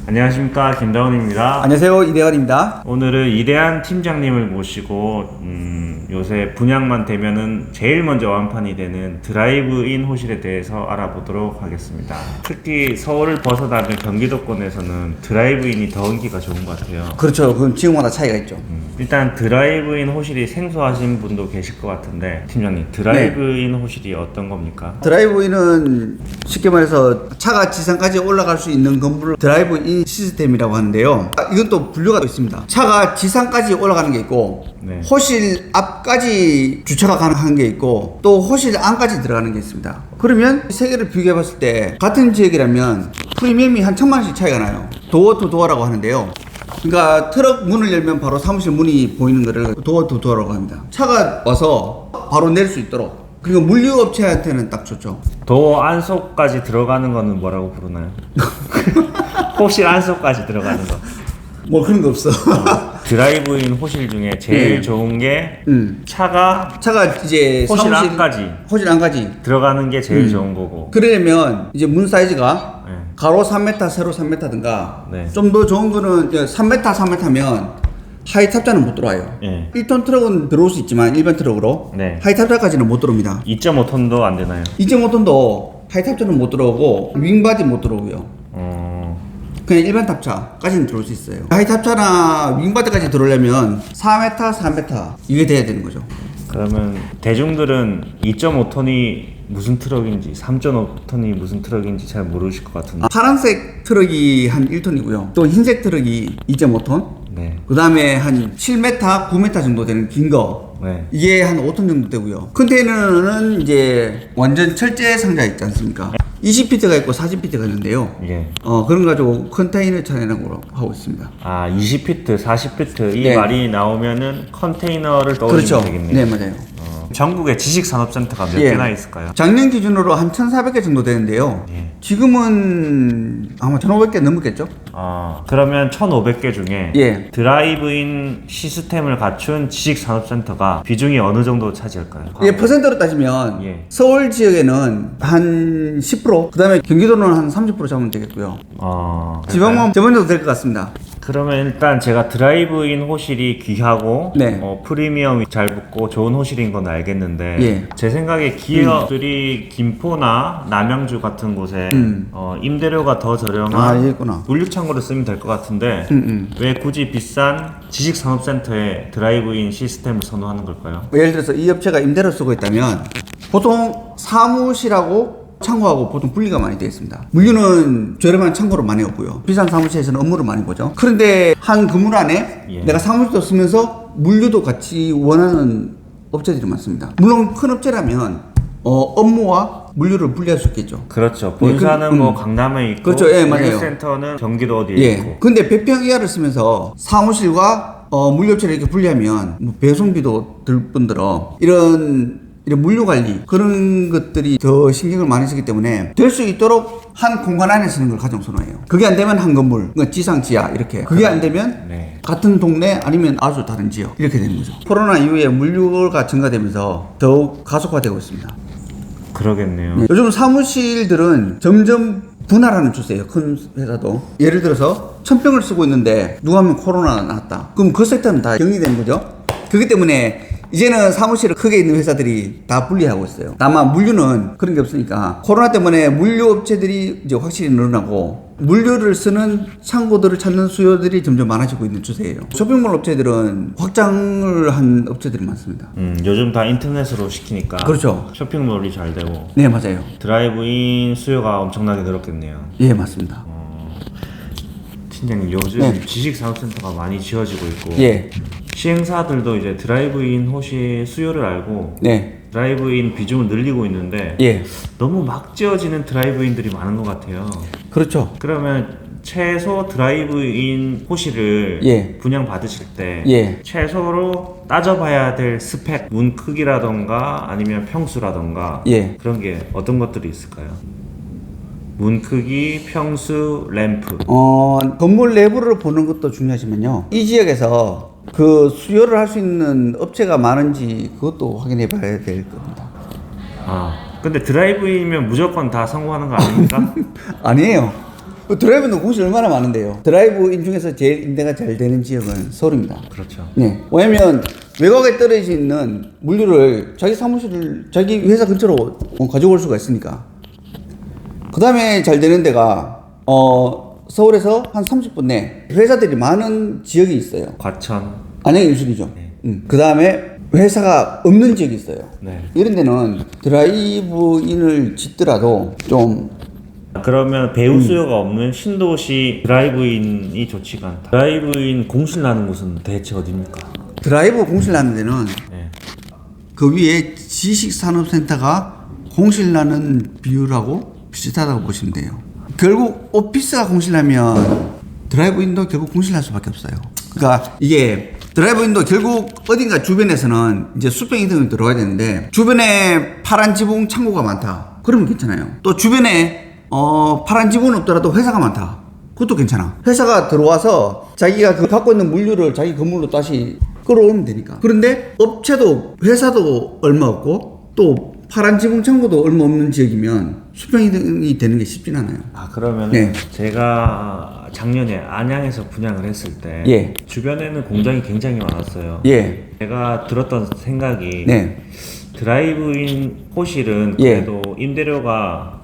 안녕하십니까, 김다운입니다. 안녕하세요, 이대관입니다. 오늘은 이대한 팀장님을 모시고 요새 분양만 되면은 제일 먼저 완판이 되는 드라이브인 호실에 대해서 알아보도록 하겠습니다. 특히 서울을 벗어나면 경기도권에서는 드라이브인이 더 인기가 좋은 것 같아요. 그렇죠. 그건 지역마다 차이가 있죠. 일단 드라이브인 호실이 생소하신 분도 계실 것 같은데, 팀장님, 드라이브인 호실이 어떤 겁니까? 드라이브인은 쉽게 말해서 차가 지상까지 올라갈 수 있는 건물을 드라이브인 시스템이라고 하는데요. 이건 또 분류가 있습니다. 차가 지상까지 올라가는 게 있고, 네. 호실 앞까지 주차가 가능한 게 있고, 또 호실 안까지 들어가는 게 있습니다. 그러면 이 세 개를 비교해 봤을 때 같은 지역이라면 프리미엄이 한 1,000만 원씩 차이가 나요. 도어 투 도어라고 하는데요. 그러니까 트럭 문을 열면 바로 사무실 문이 보이는 거를 도어 투 도어라고 합니다. 차가 와서 바로 낼 수 있도록. 그리고 물류업체한테는 딱 좋죠. 도어 안속까지 들어가는 거는 뭐라고 부르나요? 호실 안속까지 들어가는 거. 뭐 그런 거 없어. 드라이브인 호실 중에 제일 좋은 게 차가 이제 호실 안까지 호실 안까지 들어가는 게 제일 좋은 거고. 그러려면 이제 문 사이즈가 네. 가로 3m, 세로 3m든가 네. 좀 더 좋은 거는 3m, 3m면 하이 탑자는 못 들어와요. 네. 1톤 트럭은 들어올 수 있지만 일반 트럭으로 네. 하이 탑자까지는 못 들어옵니다. 2.5톤도 안 되나요? 2.5톤도 하이 탑자는 못 들어오고 윙바디 못 들어오고요. 그냥 일반 탑차까지는 들어올 수 있어요. 하이 탑차나 윙바디까지 들어오려면 4m, 4m 이게 돼야 되는 거죠. 그러면 대중들은 2.5톤이 무슨 트럭인지 3.5톤이 무슨 트럭인지 잘 모르실 것 같은데. 파란색 트럭이 한 1톤이고요. 또 흰색 트럭이 2.5톤. 네. 그 다음에 한 7m, 9m 정도 되는 긴 거. 네. 이게 한 5톤 정도 되고요. 컨테이너는 이제 완전 철제 상자 있지 않습니까? 20피트가 있고 40피트가 있는데요. 예. 그런 거 가지고 컨테이너 차량이라고 하고 있습니다. 아, 20피트, 40피트 이 네. 말이 나오면은 컨테이너를 떠올리면 그렇죠. 되겠네요. 네, 맞아요. 전국에 지식산업센터가 몇 예. 개나 있을까요? 작년 기준으로 한 1,400개 정도 되는데요. 예. 지금은 아마 1,500개 넘었겠죠? 그러면 1,500개 중에 예. 드라이브인 시스템을 갖춘 지식산업센터가 비중이 어느 정도 차지할까요? 예, 퍼센트로 따지면 예. 서울 지역에는 한 10%, 그 다음에 경기도는 한 30% 잡으면 되겠고요. 지방만 저번에도 될 것 같습니다. 그러면 일단 제가 드라이브인 호실이 귀하고 네. 프리미엄이 잘 붙고 좋은 호실인 건 알겠는데 예. 제 생각에 기업들이 김포나 남양주 같은 곳에 임대료가 더 저렴한 있구나. 물류창고를 쓰면 될 것 같은데 왜 굳이 비싼 지식산업센터에 드라이브인 시스템을 선호하는 걸까요? 예를 들어서 이 업체가 임대료 쓰고 있다면 보통 사무실하고 창고하고 보통 분리가 많이 되어 있습니다. 물류는 저렴한 창고로 많이 오고요. 비싼 사무실에서는 업무를 많이 보죠. 그런데 한 건물 안에 예. 내가 사무실도 쓰면서 물류도 같이 원하는 업체들이 많습니다. 물론 큰 업체라면 업무와 물류를 분리할 수 있겠죠. 그렇죠. 본사는 뭐 강남에 있고 그렇죠. 예, 맞아요. 물류센터는 경기도 어디에 예. 있고. 근데 100평 이하를 쓰면서 사무실과 물류업체를 이렇게 분리하면 뭐 배송비도 들 뿐더러 이런 물류 관리 그런 것들이 더 신경을 많이 쓰기 때문에 될 수 있도록 한 공간 안에 쓰는 걸 가장 선호해요. 그게 안 되면 한 건물, 그러니까 지상 지하 이렇게. 그게 안 되면 네. 같은 동네 아니면 아주 다른 지역 이렇게 되는 거죠. 코로나 이후에 물류가 증가되면서 더욱 가속화되고 있습니다. 그러겠네요. 네. 요즘 사무실들은 점점 분할하는 추세예요. 큰 회사도. 예를 들어서 1,000평을 쓰고 있는데 누가 하면 코로나가 나왔다. 그럼 그 섹터는 다 격리되는 거죠. 그렇기 때문에 이제는 사무실을 크게 있는 회사들이 다 분리하고 있어요. 다만 물류는 그런 게 없으니까 코로나 때문에 물류 업체들이 이제 확실히 늘어나고 물류를 쓰는 창고들을 찾는 수요들이 점점 많아지고 있는 추세예요. 쇼핑몰 업체들은 확장을 한 업체들이 많습니다. 요즘 다 인터넷으로 시키니까 그렇죠. 쇼핑몰이 잘 되고 네, 맞아요. 드라이브인 수요가 엄청나게 늘었겠네요. 예, 맞습니다. 팀장님, 요즘 네. 지식산업센터가 많이 지어지고 있고 예. 시행사들도 이제 드라이브인 호실 수요를 알고 네. 드라이브인 비중을 늘리고 있는데 예. 너무 막 지어지는 드라이브인들이 많은 것 같아요. 그렇죠. 그러면 최소 드라이브인 호실을 예. 분양 받으실 때 예. 최소로 따져봐야 될 스펙, 문 크기라던가 아니면 평수라던가 예. 그런 게 어떤 것들이 있을까요? 문 크기, 평수, 램프. 건물 내부를 보는 것도 중요하지만요. 이 지역에서 그 수요를 할 수 있는 업체가 많은지 그것도 확인해 봐야 될 겁니다. 근데 드라이브이면 무조건 다 성공하는 거 아닙니까? 아니에요. 드라이브는 공실이 얼마나 많은데요. 드라이브인 중에서 제일 임대가 잘 되는 지역은 서울입니다. 그렇죠. 네. 왜냐면 외곽에 떨어져 있는 물류를 자기 사무실을 자기 회사 근처로 가져올 수가 있으니까. 그 다음에 잘 되는 데가 서울에서 한 30분 내 회사들이 많은 지역이 있어요. 과천. 안양 인수리죠. 네. 그 다음에 회사가 없는 지역이 있어요. 네. 이런 데는 드라이브인을 짓더라도 좀 그러면 배우 수요가 없는 신도시 드라이브인이 좋지가 않다. 드라이브인 공실 나는 곳은 대체 어디입니까? 드라이브 공실 나는 데는 네. 그 위에 지식산업센터가 공실 나는 비율하고 비슷하다고 보시면 돼요. 결국 오피스가 공실 나면 드라이브인도 결국 공실 날 수밖에 없어요. 그러니까 이게 드라이브인도 결국 어딘가 주변에서는 이제 수평이 등을 들어가야 되는데 주변에 파란 지붕 창고가 많다. 그러면 괜찮아요. 또 주변에 파란 지붕은 없더라도 회사가 많다. 그것도 괜찮아. 회사가 들어와서 자기가 그 갖고 있는 물류를 자기 건물로 다시 끌어오면 되니까. 그런데 업체도 회사도 얼마 없고 또 파란 지붕 창고도 얼마 없는 지역이면 수평이 되는 게 쉽진 않아요. 아 그러면 네. 제가 작년에 안양에서 분양을 했을 때 예. 주변에는 공장이 굉장히 많았어요. 예. 제가 들었던 생각이 네. 드라이브인 호실은 예. 그래도 임대료가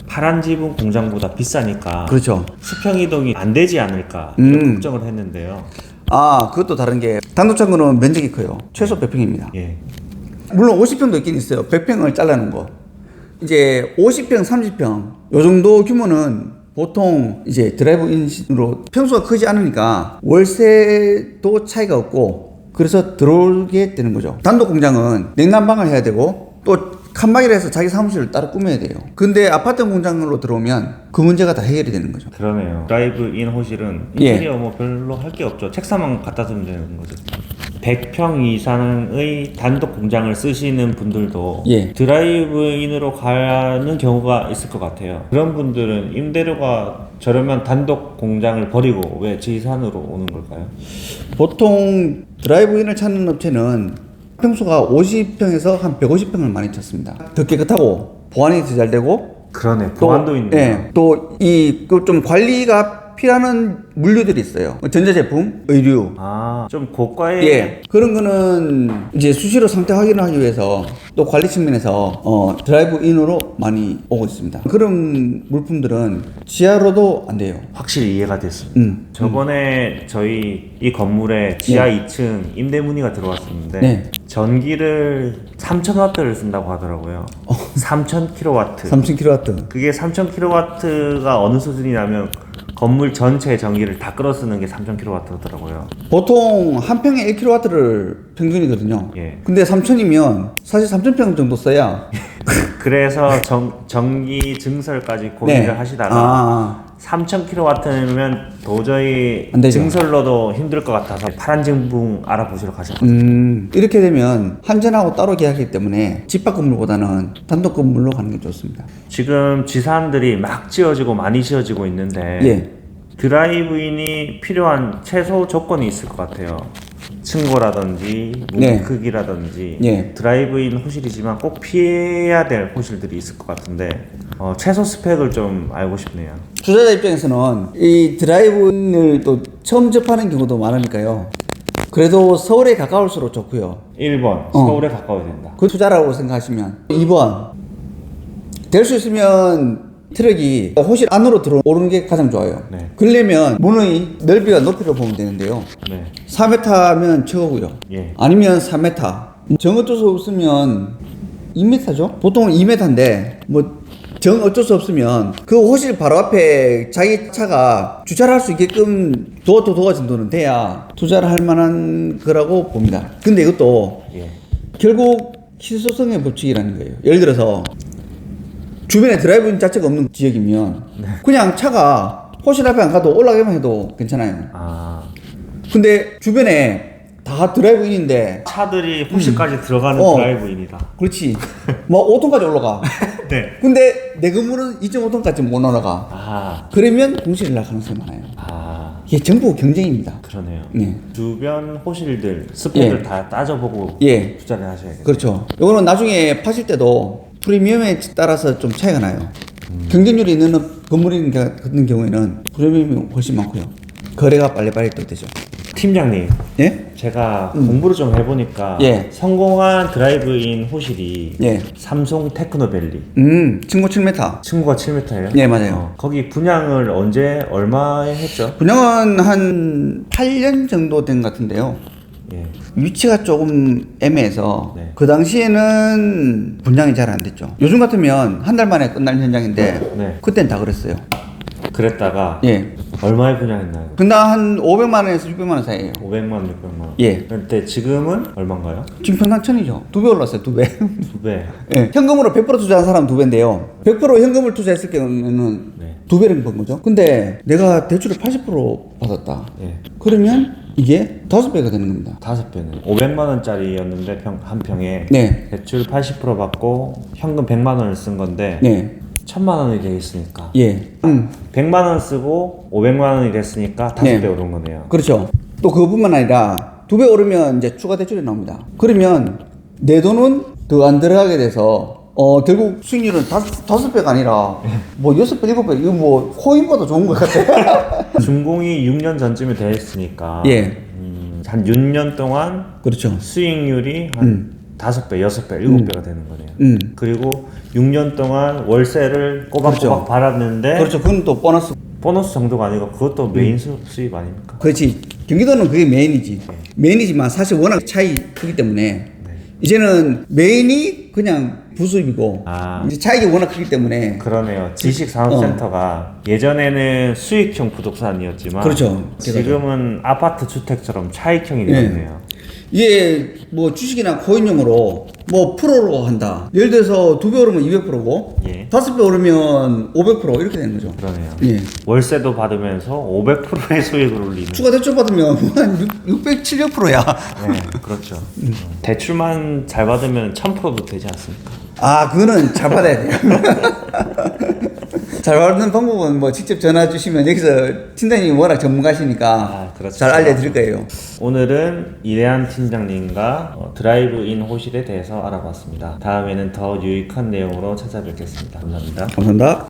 파란 지붕 공장보다 비싸니까 그렇죠. 수평 이동이 안 되지 않을까 이런 걱정을 했는데요. 아, 그것도 다른 게 단독 창고는 면적이 커요. 최소 100평입니다. 예. 물론 50평도 있긴 있어요. 100평을 잘라놓은 거. 이제 50평, 30평 요 정도 규모는 보통 이제 드라이브인으로 평수가 크지 않으니까 월세도 차이가 없고 그래서 들어오게 되는 거죠. 단독 공장은 냉난방을 해야 되고 또 칸막이를 해서 자기 사무실을 따로 꾸며야 돼요. 근데 아파트 공장으로 들어오면 그 문제가 다 해결이 되는 거죠. 그러네요. 드라이브인 호실은 예. 인테리어 뭐 별로 할 게 없죠. 책상만 갖다 두면 되는 거죠. 100평 이상의 단독 공장을 쓰시는 분들도 예. 드라이브인으로 가는 경우가 있을 것 같아요. 그런 분들은 임대료가 저렴한 단독 공장을 버리고 왜 지산으로 오는 걸까요? 보통 드라이브인을 찾는 업체는 평수가 50평에서 한 150평을 많이 찾습니다. 더 깨끗하고 보안이 더 잘 되고 그러네. 보안도 있네요. 예, 또 좀 관리가 필요한 물류들이 있어요. 전자제품, 의류. 아, 좀 고가의 예, 그런 거는 이제 수시로 상태 확인을 하기 위해서 또 관리 측면에서 드라이브인으로 많이 오고 있습니다. 그런 물품들은 지하로도 안 돼요. 확실히 이해가 됐습니다. 저번에 저희 이 건물에 지하 2층 임대 문의가 들어왔었는데 네. 전기를 3,000W를 쓴다고 하더라고요. 3,000kW. 3000kW. 그게 3,000kW가 어느 수준이냐면 건물 전체 전기를 다 끌어쓰는 게 3,000kW더라고요. 보통 한 평에 1kW를 평균이거든요. 예. 근데 3000이면 사실 3000평 정도 써야 그래서 전기 증설까지 고민을 네. 하시다가 3,000kW면 도저히 안 되죠. 증설로도 힘들 것 같아서 파란 지붕 알아보시러 가셨거든요. 이렇게 되면 한전하고 따로 계약하기 때문에 집합 건물보다는 단독 건물로 가는 게 좋습니다. 지금 지사들이 막 지어지고 많이 지어지고 있는데 예. 드라이브인이 필요한 최소 조건이 있을 것 같아요. 층고라든지 문 네. 크기라든지 예. 드라이브인 호실이지만 꼭 피해야 될 호실들이 있을 것 같은데 최소 스펙을 좀 알고 싶네요. 투자자 입장에서는 이 드라이브인을 또 처음 접하는 경우도 많으니까요. 그래도 서울에 가까울수록 좋고요. 1번 서울에 가까워야 된다. 그 투자라고 생각하시면 2번 될 수 있으면 트럭이 호실 안으로 들어오는 게 가장 좋아요. 네. 그러려면 문의 넓이와 높이를 보면 되는데요. 네. 4m면 최고고요. 예. 아니면 3m. 정 어쩔 수 없으면 2m죠. 보통 2m인데 뭐 정 어쩔 수 없으면 그 호실 바로 앞에 자기 차가 주차를 할 수 있게끔 도어 투 도어 정도는 돼야 투자를 할 만한 거라고 봅니다. 근데 이것도 예. 결국 희소성의 법칙이라는 거예요. 예를 들어서 주변에 드라이브인 자체가 없는 지역이면 그냥 차가 호실 앞에 안 가도 올라가기만 해도 괜찮아요. 아, 근데 주변에 다 드라이브인인데 차들이 호실까지 들어가는 드라이브인이다. 그렇지 뭐 5톤까지 올라가. 네. 근데 내 건물은 2.5톤까지 못 올라가. 아, 그러면 공실을 날 가능성이 많아요. 아, 이게 전부 경쟁입니다. 그러네요. 네. 주변 호실들 스펙을 예. 다 따져보고 예. 투자를 하셔야겠네요. 그렇죠. 이거는 나중에 파실 때도 프리미엄에 따라서 좀 차이가 나요. 경쟁률이 있는 건물인 같은 경우에는 프리미엄이 훨씬 많고요. 거래가 빨리빨리 또 되죠. 팀장님, 예? 제가 공부를 좀 해보니까 예. 성공한 드라이브인 호실이 예. 삼성 테크노밸리. 층고 7m. 층고가 7m예요? 예, 맞아요. 거기 분양을 언제 얼마에 했죠? 분양은 한 8년 정도 된 것 같은데요. 예. 위치가 조금 애매해서 네. 그 당시에는 분양이 잘 안 됐죠. 요즘 같으면 한 달 만에 끝날 현장인데 네. 그땐 다 그랬어요. 그랬다가 예. 얼마에 분양했나요? 근데 한 500만 원에서 600만 원 사이에요. 500만 원, 600만 원. 예. 그때 지금은 얼마인가요? 지금 평당 1000이죠. 2배 올랐어요. 2배. 2배. 예. 현금으로 100% 투자한 사람은 2배인데요. 100% 현금을 투자했을 경우에는 네. 2배를 번 거죠. 근데 내가 대출을 80% 받았다. 예. 그러면 이게 5배가 되는 겁니다. 5배는 500만 원짜리였는데 한 평에 네. 대출 80% 받고 현금 100만 원을 쓴 건데 네. 1000만 원이 돼 있으니까 예. 100만 원 쓰고 500만 원이 됐으니까 5배 네. 오른 거네요. 그렇죠. 또 그것뿐만 아니라 2배 오르면 이제 추가 대출이 나옵니다. 그러면 내 돈은 더 안 들어가게 돼서 결국 수익률은 5배가 아니라 뭐 6배, 7배 이거 뭐 코인보다 좋은 것 같아요. 준공이 6년 전쯤에 됐으니까 예. 한 6년 동안 그렇죠. 수익률이 한 5배, 6배, 7배가 되는 거네요. 그리고 6년 동안 월세를 꼬박꼬박 그렇죠. 받았는데 그렇죠. 그건 또 보너스. 보너스 정도가 아니고 그것도 메인 수입 아닙니까? 그렇지. 경기도는 그게 메인이지. 메인이지만 사실 워낙 차이 크기 때문에 이제는 메인이 그냥 부수입이고 아. 이제 차익이 워낙 크기 때문에 그러네요. 지식산업센터가 예전에는 수익형 부동산이었지만 그렇죠. 지금은 아파트 주택처럼 차익형이 되었네요. 이게 뭐 주식이나 코인용으로 뭐 프로로 한다. 예를 들어서 2배 오르면 200%고 예. 5배 오르면 500% 이렇게 되는 거죠. 그러네요. 예. 월세도 받으면서 500%의 수익을 올리는. 추가 대출 받으면 한 600, 700%야. 네, 그렇죠. 대출만 잘 받으면 1000%도 되지 않습니까? 아, 그거는 잘 받아야 돼요. 잘 받는 방법은 뭐 직접 전화 주시면 여기서 팀장님이 워낙 전문가시니까 그렇죠. 잘 알려드릴 거예요. 오늘은 이래한 팀장님과 드라이브인 호실에 대해서 알아봤습니다. 다음에는 더 유익한 내용으로 찾아뵙겠습니다. 감사합니다. 감사합니다.